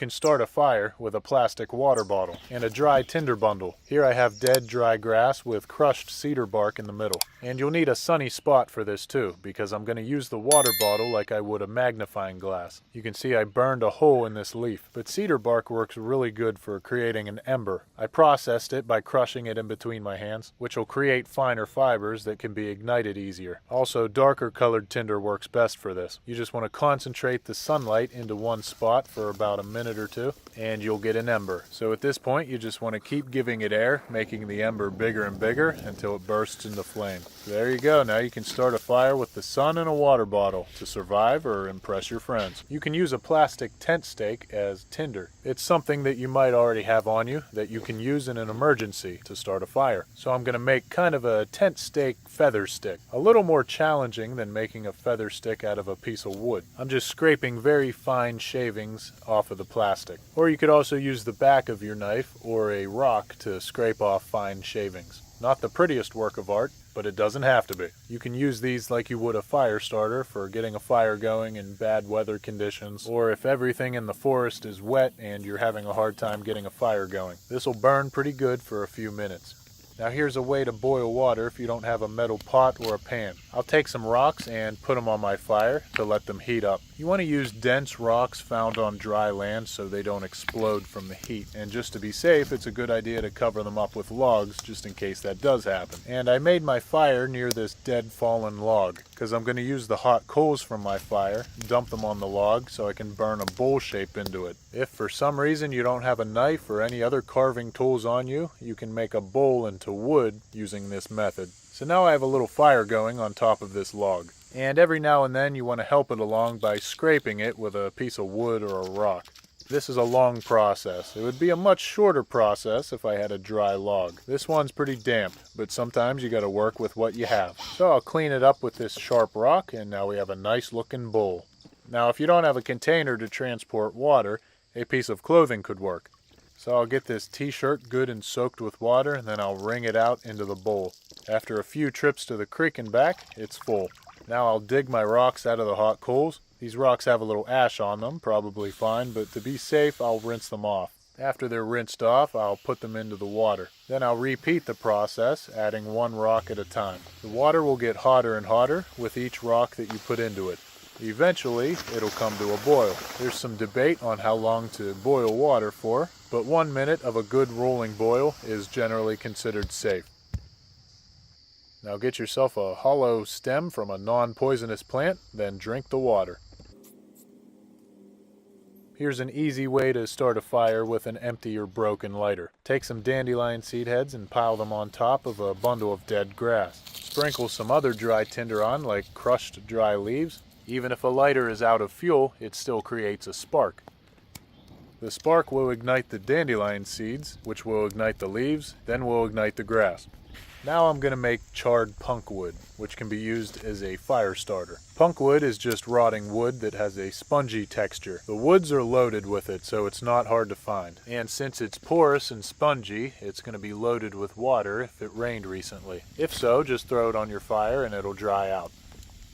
can start a fire with a plastic water bottle and a dry tinder bundle. Here I have dead dry grass with crushed cedar bark in the middle. And you'll need a sunny spot for this too, because I'm going to use the water bottle like I would a magnifying glass. You can see I burned a hole in this leaf, but cedar bark works really good for creating an ember. I processed it by crushing it in between my hands, which will create finer fibers that can be ignited easier. Also, darker colored tinder works best for this. You just want to concentrate the sunlight into one spot for about a minute or two, and you'll get an ember. So at this point, you just want to keep giving it air, making the ember bigger and bigger until it bursts into flame. There you go. Now you can start a fire with the sun and a water bottle to survive or impress your friends. You can use a plastic tent stake as tinder. It's something that you might already have on you that you can use in an emergency to start a fire. So I'm going to make kind of a tent stake feather stick. A little more challenging than making a feather stick out of a piece of wood. I'm just scraping very fine shavings off of the plastic. Or you could also use the back of your knife or a rock to scrape off fine shavings. Not the prettiest work of art, but it doesn't have to be. You can use these like you would a fire starter for getting a fire going in bad weather conditions, or if everything in the forest is wet and you're having a hard time getting a fire going. This will burn pretty good for a few minutes. Now here's a way to boil water if you don't have a metal pot or a pan. I'll take some rocks and put them on my fire to let them heat up. You want to use dense rocks found on dry land so they don't explode from the heat. And just to be safe, it's a good idea to cover them up with logs just in case that does happen. And I made my fire near this dead fallen log because I'm going to use the hot coals from my fire, dump them on the log so I can burn a bowl shape into it. If for some reason you don't have a knife or any other carving tools on you, you can make a bowl into wood using this method. So now I have a little fire going on top of this log. And every now and then you want to help it along by scraping it with a piece of wood or a rock. This is a long process. It would be a much shorter process if I had a dry log. This one's pretty damp, but sometimes you got to work with what you have. So I'll clean it up with this sharp rock, and now we have a nice looking bowl. Now if you don't have a container to transport water, a piece of clothing could work. So I'll get this t-shirt good and soaked with water, and then I'll wring it out into the bowl. After a few trips to the creek and back, it's full. Now I'll dig my rocks out of the hot coals. These rocks have a little ash on them, probably fine, but to be safe, I'll rinse them off. After they're rinsed off, I'll put them into the water. Then I'll repeat the process, adding one rock at a time. The water will get hotter and hotter with each rock that you put into it. Eventually, it'll come to a boil. There's some debate on how long to boil water for, but 1 minute of a good rolling boil is generally considered safe. Now get yourself a hollow stem from a non-poisonous plant, then drink the water. Here's an easy way to start a fire with an empty or broken lighter. Take some dandelion seed heads and pile them on top of a bundle of dead grass. Sprinkle some other dry tinder on, like crushed dry leaves. Even if a lighter is out of fuel, it still creates a spark. The spark will ignite the dandelion seeds, which will ignite the leaves, then will ignite the grass. Now I'm going to make charred punk wood, which can be used as a fire starter. Punk wood is just rotting wood that has a spongy texture. The woods are loaded with it, so it's not hard to find. And since it's porous and spongy, it's going to be loaded with water if it rained recently. If so, just throw it on your fire and it'll dry out.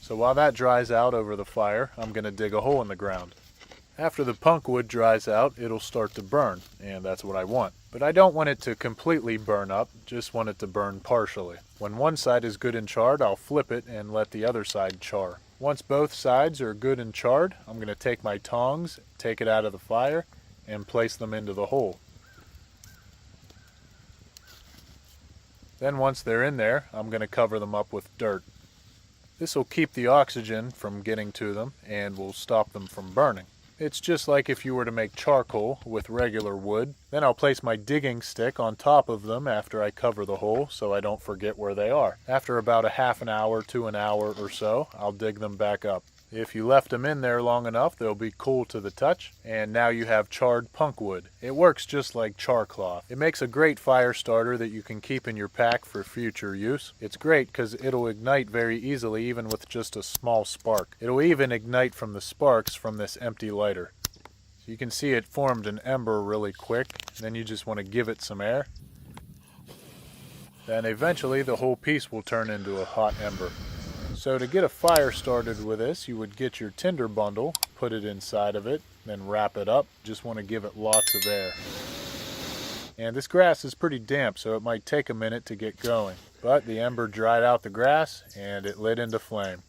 So while that dries out over the fire, I'm going to dig a hole in the ground. After the punk wood dries out, it'll start to burn, and that's what I want. But I don't want it to completely burn up, just want it to burn partially. When one side is good and charred, I'll flip it and let the other side char. Once both sides are good and charred, I'm going to take my tongs, take it out of the fire, and place them into the hole. Then once they're in there, I'm going to cover them up with dirt. This will keep the oxygen from getting to them and will stop them from burning. It's just like if you were to make charcoal with regular wood. Then I'll place my digging stick on top of them after I cover the hole so I don't forget where they are. After about a half an hour to an hour or so, I'll dig them back up. If you left them in there long enough, they'll be cool to the touch, and now you have charred punk wood. It works just like char cloth. It makes a great fire starter that you can keep in your pack for future use. It's great because it'll ignite very easily even with just a small spark. It'll even ignite from the sparks from this empty lighter. So you can see it formed an ember really quick, and then you just want to give it some air. Then eventually the whole piece will turn into a hot ember. So to get a fire started with this, you would get your tinder bundle, put it inside of it, Then wrap it up. Just want to give it lots of air. And this grass is pretty damp, so it might take a minute to get going. But the ember dried out the grass and it lit into flame.